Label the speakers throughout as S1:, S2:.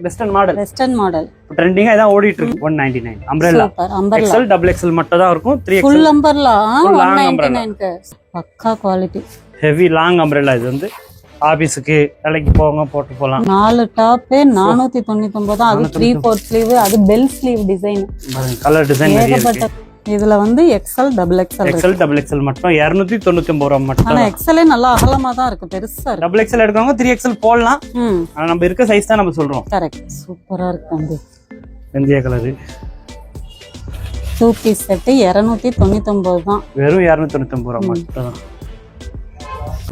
S1: Western model ட்ரெண்டிங்கா இதான் ஓடிட்டு இருக்கு. 199 அம்ப்ரெல்லா எக்ஸ்எல் டபுள் எக்ஸ்எல் மட்டும் தான் இருக்கும். 3XL
S2: ஃபுல் அம்ப்ரெல்லா 199 க்கு பக்கா குவாலிட்டி
S1: ஹெவி லாங் அம்ப்ரெல்லா. இது வந்து ஆபீஸ்க்கு வேலைக்கு போங்க போட்டு போலாம்.
S2: 4 டாப் 499 தான். அது 3/4 ஸ்லீவ், அது bell sleeve design,
S1: colour design நிறைய இருக்கு.
S2: இதுல வந்து எக்ஸ்எல் டபுள் எக்ஸ்எல்
S1: மட்டும் 299 ரூபாய் மட்டும்.
S2: ஆனா எக்ஸ்எல்லே நல்லா அகலமா தான் இருக்கு, பெருசா இருக்கு.
S1: டபுள் எக்ஸ்எல் எடுக்கவங்க 3XL போடலாம். ஆனா நம்ம இருக்க சைஸ் தான் நம்ம சொல்றோம்.
S2: கரெக்ட், சூப்பரா இருக்கு தம்பி.
S1: வெந்தய கலர்
S2: 2 பீஸ் செட் 299 தான்.
S1: வெறும் 299 ரூபாய் மட்டும் தான்.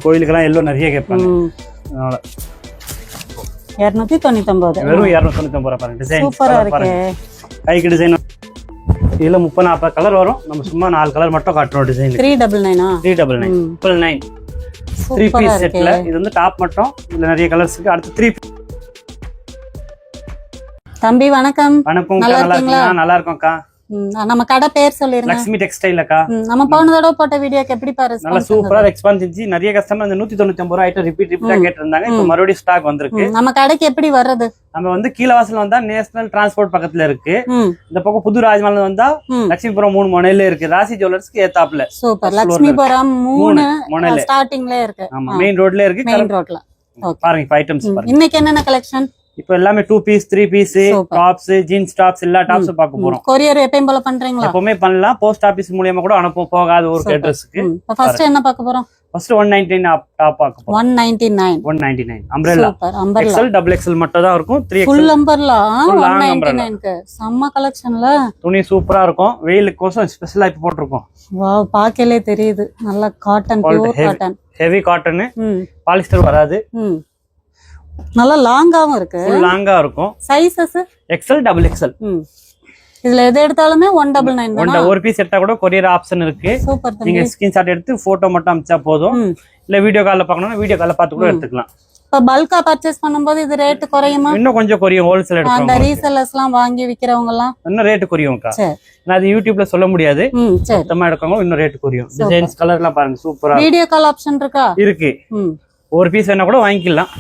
S1: கோயிலுக்கெல்லாம் எல்லோ நிறைய கேட்பாங்க, அதனால
S2: 299
S1: வெறும் 299 ரூபாய். பாருங்க டிசைன்
S2: சூப்பரா இருக்கு.
S1: கைக்கு டிசைன் இதுல 30-40 கலர் வரும். நம்ம சும்மா 4 கலர் மட்டும் காட்டுறோம். டிசைன் 399 3 பீஸ் செட்ல இது வந்து டாப் மட்டும். இதுல நிறைய கலர்ஸ் இருக்கு. அடுத்து 3
S2: தம்பி வணக்கம்.
S1: வணக்கம், நல்லா இருக்கோம்க்கா.
S2: நம்ம கடை பேர் சொல்லிருங்க.
S1: லக்ஷ்மி டெக்ஸ்டைல் அக்கா.
S2: நம்ம போன தடவை போட்ட வீடியோக்கு எப்படி பாரு,
S1: நல்ல சூப்பரா ரெஸ்பான்ஸ் இருந்துச்சு. நிறைய கஸ்டமர் அந்த 199 ரூபாய் ஐட்டம் ரிப்பீட்டா கேட்டிருந்தாங்க. இப்போ மறுபடியும் ஸ்டாக் வந்திருக்கு.
S2: நம்ம கடைக்கு எப்படி வர்றது?
S1: நம்ம வந்து கீழவாசல் வந்தா நேஷனல் டிரான்ஸ்போர்ட் பக்கத்துல இருக்கு. இந்த பக்கம் புது ராஜ்மஹல் வந்தா லட்சுமிபுரம் 3 முனையில இருக்கு. ராசி ஜுவல்லர்ஸ்க்கு ஏத்தாப்ல.
S2: சூப்பர். லட்சுமிபுரம் 3 முனையில ஸ்டார்டிங்ல இருக்கு.
S1: ஆமா, மெயின் ரோட்ல இருக்கு.
S2: மெயின் ரோட்ல.
S1: பாருங்க இப்ப ஐட்டம்ஸ் பாருங்க.
S2: இன்னைக்கு என்னென்ன கலெக்ஷன்?
S1: இப்போ எல்லாமே 2 piece 3 piece tops jeans tops எல்லா டாப்ஸ் பார்க்க போறோம்.
S2: கொரியர் எப்பவும் போல பண்றீங்களா?
S1: எப்பவுமே பண்ணலாம். போஸ்ட் ஆபீஸ் மூலமா கூட அனுப்புவோம், போகாத ஒரு அட்ரஸ்க்கு.
S2: ஃபர்ஸ்ட் என்ன பார்க்க போறோம்?
S1: ஃபர்ஸ்ட் 199 டாப் பார்க்க போறோம்.
S2: 199
S1: அம்ப்ரெல்லா எக்ஸ்எல் டபுள் எக்ஸ்எல் மட்டும் தான் இருக்கும். 3XL
S2: ஃபுல் அம்ப்ரெல்லா 199 க்கு செம்ம கலெக்ஷன்ல.
S1: துணி சூப்பரா இருக்கும். வெயிலுக்கோசம் ஸ்பெஷலா இப்ப போட்டுருக்கோம்.
S2: வாவ், பாக்கலே தெரியுது. நல்ல cotton, pure cotton,
S1: heavy cotton, polyester வராது.
S2: நல்ல லாங்காவும் இருக்கு.
S1: ஃபுல் லாங்கா இருக்கும்.
S2: Sizes
S1: XL double XL.
S2: இதுல எது எடுத்தாலுமே 199 தான்.
S1: ஒரு பீஸ் எடுத்தா கூட கொரியர் ஆப்ஷன் இருக்கு.
S2: சூப்பர்.
S1: நீங்க ஸ்கிரீன்ஷாட் எடுத்து போட்டோ மட்டும் அனுப்பிச்சா போதும். இல்ல வீடியோ கால்ல பார்க்கணும்னா வீடியோ கால்ல பார்த்து கூட எடுத்துக்கலாம்.
S2: இப்ப பல்கா பர்ச்சேஸ் பண்ணும்போது இது ரேட் குறையுமா?
S1: இன்னும் கொஞ்சம் குறையும். ஹோல்சேல் எடுக்கிறவங்க,
S2: அந்த ரீசெல்லர்ஸ் எல்லாம் வாங்கி விக்கிறவங்க எல்லாம்
S1: இன்னும் ரேட் குறையும்க்கா. நான் அது யூடியூப்ல சொல்ல முடியாது. மொத்தமா எடுக்கவங்க இன்னும் ரேட் குறையும். டிசைன்ஸ் கலர் எல்லாம் பாருங்க சூப்பரா.
S2: வீடியோ கால் ஆப்ஷன் இருக்கா?
S1: இருக்கு. ஒரு பீஸ் வேணா கூட வாங்கிக்கலாம்.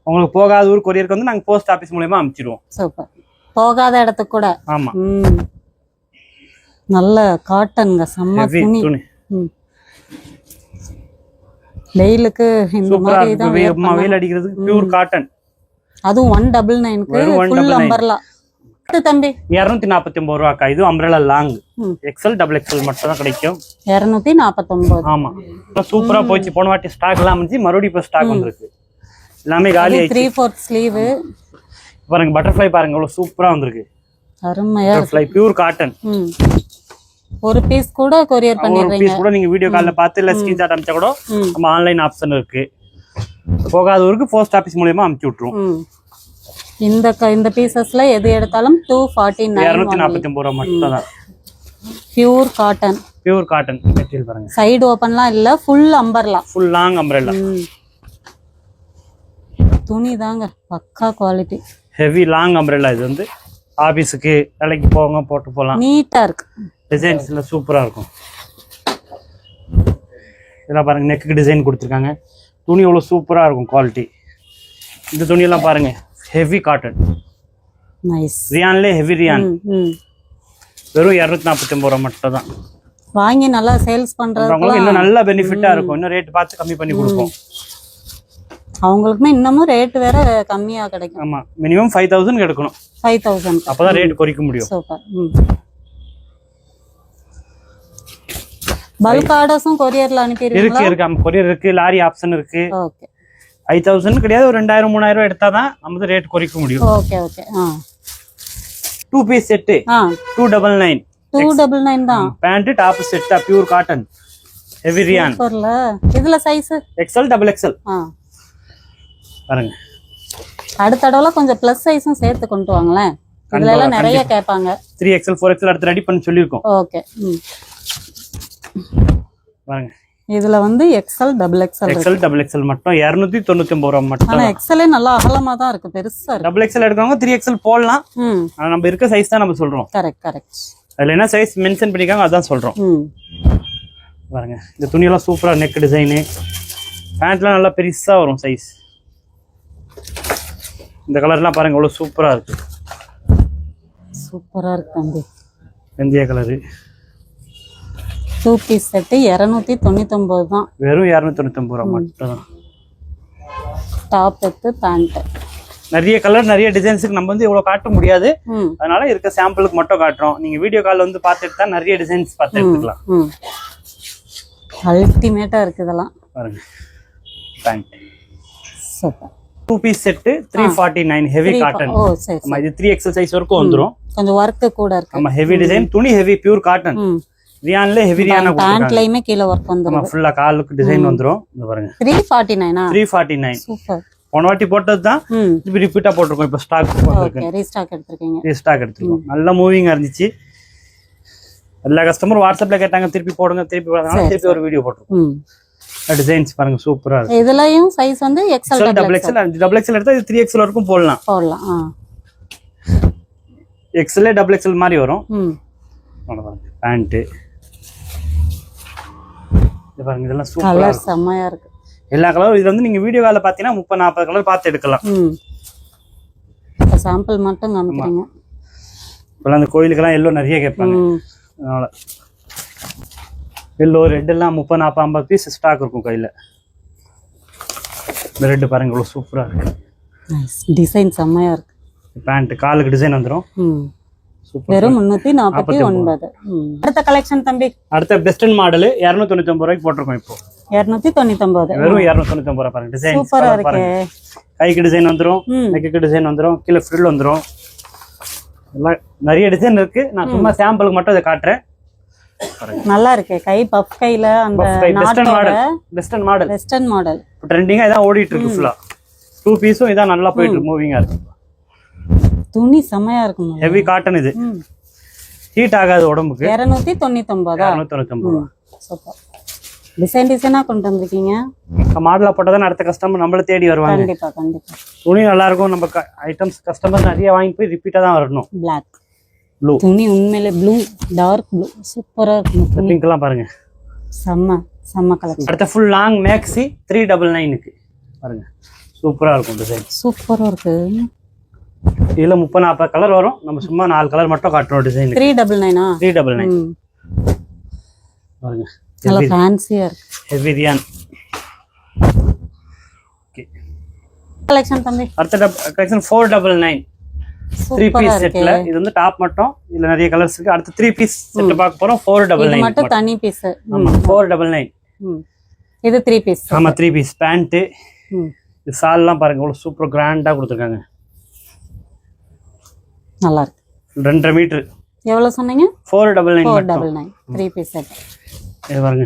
S1: உங்களுக்கு போகாத ஊர் கொரியருக்கு வந்து நாங்க போஸ்ட் ஆபீஸ் மூலமா அனுப்பிச்சிடுவோம்.
S2: சூப்பர். போகாத இடத்துக்கு கூட.
S1: ஆமா.
S2: நல்ல காட்டன்ங்க, செம்ம துணி. வெயிலுக்கு இந்த மாதிரி தான்
S1: வெயில் அடிக்கிறதுக்கு பியூர் காட்டன்.
S2: அதுவும் 199 க்கு ஃபுல் அம்ப்ரெல்லா. தம்பி
S1: 249 ரூபாய்க்கா. இது umbrella long XL double XL மட்டும் தான் கிடைக்கும்.
S2: 249.
S1: ஆமா, சூப்பரா போச்சு. போன வாட்டி ஸ்டாக் எல்லாம் இருந்துச்சு, மறுபடியும் இப்போ ஸ்டாக் வந்திருக்கு. எல்லாமே காலி ஆயிடுச்சு.
S2: 3/4 ஸ்லீவ்
S1: பாருங்க. பட்டர்ஃப்ளை பாருங்க எவ்வளவு சூப்பரா வந்திருக்கு.
S2: அருமையா
S1: பட்டர்ஃப்ளை பியூர் காட்டன்.
S2: ஒரு பீஸ் கூட கொரியர் பண்ணிடுறீங்க.
S1: ஒரு பீஸ் கூட நீங்க வீடியோ கால்ல பார்த்து இல்ல ஸ்கிரீன்ஷாட் அனுப்பிச்சா கூட நம்ம ஆன்லைன் ஆப்ஷன் இருக்கு. போகாத ஊருக்கு போஸ்ட் ஆபீஸ் மூலமா அனுப்பிச்சு விட்டுருவோம்.
S2: இந்த பீசஸ்ல எது எடுத்தாலும்
S1: 249 ரூபாய் மட்டும் தான்.
S2: Pure cotton.
S1: Pure cotton material பாருங்க.
S2: சைடு ஓபன்லாம் இல்ல, full umbrella,
S1: full long umbrella.
S2: துணி தாங்க பக்கா குவாலிட்டி.
S1: Heavy long umbrella. இது வந்து ஆபீஸ்க்கு வேலைக்கு போங்க போட்டு போலாம்.
S2: நீட்டா இருக்கு.
S1: டிசைன்ஸ்ல சூப்பரா இருக்கும். இதெல்லாம் பாருங்க, நெக்கு டிசைன் கொடுத்துருக்காங்க. துணி எவ்வளவு சூப்பரா இருக்கும் குவாலிட்டி. இந்த துணி எல்லாம் பாருங்க, ஹெவி காட்டன்.
S2: நைஸ்.
S1: ரியான்ல ஹெவி ரியான். வெறும் 249 ரூபாய் மட்டும் தான்.
S2: வாங்கி நல்லா சேல்ஸ் பண்றவங்களுக்கு
S1: இன்னும் நல்ல பெனிஃபிட்டா இருக்கும். இன்னும் ரேட் பார்த்து கம்மி பண்ணி கொடுப்போம்.
S2: அவங்களுக்குமே இன்னமும் ரேட் வேற கம்மியா கிடைக்கும்.
S1: ஆமா, மினிமம் 5000 எடுக்கணும்.
S2: 5000
S1: அப்பதான் ரேட் குறைக்க முடியும்.
S2: சூப்பர். பல்க் ஆர்டர்ஸும் கொரியர்ல அனுப்பிடுவீங்களா?
S1: இருக்கு. கொரியர் இருக்கு, லாரி ஆப்ஷன் இருக்கு.
S2: ஓகே.
S1: 5000 கிடையாது, ஒரு 2000 3000 எடுத்தாதான் நம்ம ரேட் குறைக்க முடியும்.
S2: Okay okay.
S1: 2 piece set 299.
S2: 299 தான்.
S1: Pant top set pure cotton heavy rayon.
S2: சூப்பர்ல. இதுல சைஸ்
S1: எக்ஸ்எல் டபுள் எக்ஸ்எல் பாருங்க.
S2: அடுத்த தடவை கொஞ்சம் பிளஸ் சைஸும் சேர்த்து கொண்டு வாங்களேன். இதுல எல்லாம் நிறைய கேட்பாங்க.
S1: 3XL 4XL அடுத்து ரெடி பண்ணி சொல்லிருக்கோம்.
S2: ஓகே.
S1: பாருங்க.
S2: இதுல வந்து எக்ஸ்எல் டபுள் எக்ஸ்எல்
S1: மட்டும் 299 ரூபாய் மட்டும்.
S2: ஆனா எக்ஸ்எல்லே நல்லா அகலமா தான் இருக்கு, பெருசா இருக்கு.
S1: டபுள் எக்ஸ்எல் எடுக்கவங்க 3XL போடலாம். ஆனா நம்ம இருக்க சைஸ் தான் நம்ம சொல்றோம்.
S2: கரெக்ட்.
S1: அதுல என்ன சைஸ் மென்ஷன் பண்ணிருக்காங்க அதான் சொல்றோம். பாருங்க, இந்த துணி எல்லாம் சூப்பரா நெக் டிசைன். பேண்ட்லாம் நல்லா பெருசா வரும் சைஸ். இந்த கலர்லாம் பாருங்க எவ்வளவு சூப்பரா இருக்கு.
S2: சூப்பரா இருக்கு தம்பி.
S1: வெந்தய கலரு
S2: 2 பீஸ் செட் 299 தான்.
S1: வெறும் 299 ரூபாய் மட்டும் தான்.
S2: Top with pant.
S1: நிறைய கலர் நிறைய டிசைன்ஸ்க்கு நம்ம வந்து இவ்வளவு காட்ட முடியாது. அதனால இருக்க சாம்பிளுக்கு மட்டும் காட்டுறோம். நீங்க வீடியோ கால் வந்து பார்த்துட்டு தான் நிறைய டிசைன்ஸ் பார்த்து எடுத்துக்கலாம்.
S2: அல்டிமேட்டா இருக்கு இதெல்லாம்.
S1: பாருங்க pant
S2: super.
S1: 2 piece set 349 heavy cotton.
S2: ஓ சரி.
S1: ஆமா இது 3XL சைஸ் வரைக்கும் வந்துரும்.
S2: கொஞ்சம் வர்க் கூட இருக்கு.
S1: ஆமா ஹெவி டிசைன், துணி ஹெவி பியூர் காட்டன். ரியான்ல ஹெவி ரியானா கொடுத்திருக்காங்க.
S2: பேண்ட்லயுமே கீழ வர்க் வந்துரும்.
S1: ஆமா ஃபுல்லா காலுக்கு டிசைன் வந்துரும். இங்க பாருங்க
S2: 349 ஆ?
S1: 349.
S2: சூப்பர்.
S1: போன வாட்டி போட்டது தான் இப்ப ரிப்பீட்டா போட்டுருக்கோம். இப்ப ஸ்டாக் வந்திருக்கு.
S2: ஓகே ரீஸ்டாக் எடுத்துக்கீங்க.
S1: ரீஸ்டாக் எடுத்துக்கோம். நல்ல மூவிங்கா இருந்துச்சு. எல்லா கஸ்டமர் வாட்ஸ்அப்ல கேட்டாங்க திருப்பி போடுங்க திருப்பி போடுறதுனால திருப்பி ஒரு வீடியோ போட்டுருக்கோம். டிசைன்ஸ் பாருங்க சூப்பரா இருக்கு.
S2: இதுலயும் சைஸ் வந்து XL
S1: டபுள் எக்ஸ்எல் எடுத்தா இது 3XL வரைக்கும் போடலாம். XL டபுள் XL மாதிரி வரும். பேண்ட் இது பாருங்க இதெல்லாம் சூப்பரா
S2: கலர்
S1: இருக்கு.
S2: செமையா இருக்கு.
S1: எல்லா கலரும் இது வந்து நீங்க வீடியோ கால்ல பாத்தீங்கன்னா 30-40 கலர் பார்த்து எடுக்கலாம்.
S2: சாம்பிள் மட்டும் காமிக்கிறீங்க.
S1: இப்ப அந்த கோயிலுக்கெல்லாம் எல்லோ நிறைய கேட்பாங்க. அதனால எல்லோ ரெட் எல்லாம் 30-40-50 பீஸ் ஸ்டாக் இருக்கும் கையில. இந்த ரெட் பாருங்க இவ்வளவு சூப்பரா இருக்கு.
S2: நைஸ் டிசைன் செமையா இருக்கு.
S1: பேண்ட் காலுக்கு டிசைன் வந்துரும்.
S2: வெறும் 349. அடுத்த கலெக்ஷன் தம்பி.
S1: அடுத்த வெஸ்டர்ன் மாடல் 299 ரூபாய்க்கு போட்டுருக்கோம். இப்போ
S2: 299
S1: வெறும் 299 ரூபாய் பாருங்க. டிசைன்
S2: சூப்பரா இருக்கு.
S1: கைக்கு டிசைன் வந்துரும், நெக்குக்கு டிசைன் வந்துரும், கீழ ஃப்ரில் வந்துரும். எல்லாம் நிறைய டிசைன் இருக்கு. நான் சும்மா சாம்பிளுக்கு மட்டும் இதை காட்டுறேன்.
S2: நல்லா இருக்கு. கை பஃப் கையில அந்த
S1: வெஸ்டர்ன் மாடல்
S2: வெஸ்டர்ன் மாடல்
S1: ட்ரெண்டிங்கா இதான் ஓடிட்டு இருக்கு. ஃபுல்லா 2 பீஸும் இதான் நல்லா போயிட்டு இருக்கு. மூவிங்கா இருக்கு.
S2: துணி செமையா இருக்கு.
S1: ஹெவி காட்டன் இது. ஹீட் ஆகாது உடம்புக்கு.
S2: 299. சூப்பர். டிசைனா கொண்டு வந்திருக்கீங்க.
S1: மாடலா போட்டதான் அடுத்த கஸ்டமர் நம்மள தேடி வருவாங்க.
S2: கண்டிப்பா கண்டிப்பா.
S1: துணி நல்லா இருக்கும். நம்ம ஐட்டம்ஸ் கஸ்டமர் நிறைய வாங்கி போய் ரிப்பீட்டா தான் வரணும்.
S2: Black
S1: ப்ளூ
S2: துணி உண்மையிலே ப்ளூ டார்க் ப்ளூ சூப்பரா இருக்கு.
S1: பிங்க் எல்லாம் பாருங்க
S2: செம்ம கலெக்ஷன்.
S1: அடுத்த ஃபுல் லாங் மேக்ஸி 399க்கு பாருங்க சூப்பரா இருக்கும். டிசைன்
S2: சூப்பரா இருக்கு.
S1: இதுல 30-40 கலர் வரும். நம்ம சும்மா 4 கலர் மட்டும் காட்டுறோம். டிசைன்
S2: 399
S1: 399 பாருங்க.
S2: நல்ல ஃபேன்சியா இருக்கு.
S1: Heavy Ryan. ஓகே
S2: கலெக்ஷன் தம்பி.
S1: அடுத்த கலெக்ஷன் 499 3 பீஸ் செட்ல. இது வந்து டாப் மட்டும். இதுல நிறைய கலர்ஸ் இருக்கு. அடுத்து 3 பீஸ் செட் பார்க்க போறோம். 499
S2: இது மட்டும் தனி பீஸ்.
S1: ஆமா 499.
S2: இது 3 பீஸ்.
S1: ஆமா 3 பீஸ் பேண்ட். இது சால்லாம் பாருங்க எவ்வளவு சூப்பர் கிராண்டா கொடுத்திருக்காங்க.
S2: நல்லா இருக்கு.
S1: 2.5 மீட்டர்.
S2: எவ்வளவு சொன்னீங்க?
S1: 499
S2: 3 பீஸ் செட்.
S1: இது பாருங்க.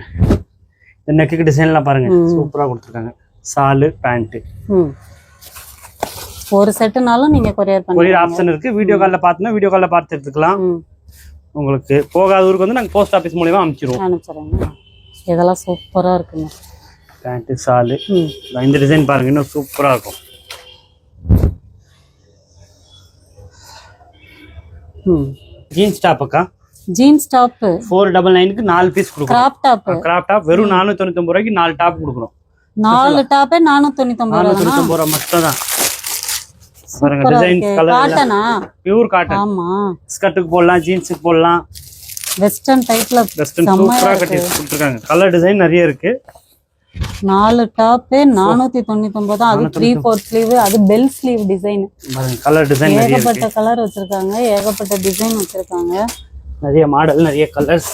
S1: இந்த நெக்கு டிசைன்லாம் பாருங்க சூப்பரா கொடுத்திருக்காங்க. சால் பேண்ட்.
S2: ஒரு செட்னாலும் நீங்க கொரியர்
S1: ஆப்ஷன் இருக்கு. வீடியோ கால்ல பார்த்தா வீடியோ கால்ல பார்த்து எடுத்துக்கலாம். உங்களுக்கு போகாத ஊருக்கு வந்து நாங்க போஸ்ட் ஆபீஸ் மூலமா அனுப்பிச்சிருவோம்.
S2: இதெல்லாம் சூப்பரா இருக்குங்க.
S1: பேண்ட் சால். இந்த டிசைன் பாருங்க இன்னும் சூப்பரா இருக்கும். ஜீன்ஸ் டாப் அக்கா.
S2: ஜீன்ஸ் டாப்
S1: 499க்கு 4 பீஸ் கொடுக்குறோம். கிராப் டாப் வெறும் 499 ரூபாய்க்கு 4 டாப் கொடுக்குறோம்.
S2: 4 டாப் 499
S1: ரூபாய் மட்டும் தான். பாருங்க டிசைன் கலர்
S2: காட்டனா
S1: பியூர் காட்டன்.
S2: ஆமா
S1: ஸ்கர்ட்டுக்கு போடலாம், ஜீன்ஸ்க்கு போடலாம்.
S2: வெஸ்டர்ன் டைப்ல
S1: வெஸ்டர்ன் சூப்பரா கட்டி கொடுத்திருக்காங்க. கலர் டிசைன் நிறைய இருக்கு.
S2: 4 டாப் 499. அது 3/4 ஸ்லீவ். அது பெல் ஸ்லீவ் டிசைன்.
S1: பாருங்க கலர் டிசைன் நிறைய இருக்கு.
S2: ஏகப்பட்ட கலர் வச்சிருக்காங்க. ஏகப்பட்ட டிசைன் வச்சிருக்காங்க.
S1: நிறைய மாடல் நிறைய கலர்ஸ்.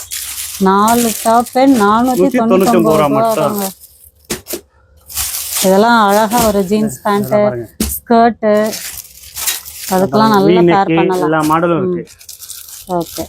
S2: 4 டாப் 499 ரூபாய் மட்டும். இதெல்லாம் அழகா ஒரு ஜீன்ஸ் பேண்ட் ஸ்கர்ட் அதுக்கெல்லாம் நல்லா பேர் பண்ணலாம்.
S1: எல்லா மாடலும் இருக்கு.
S2: ஓகே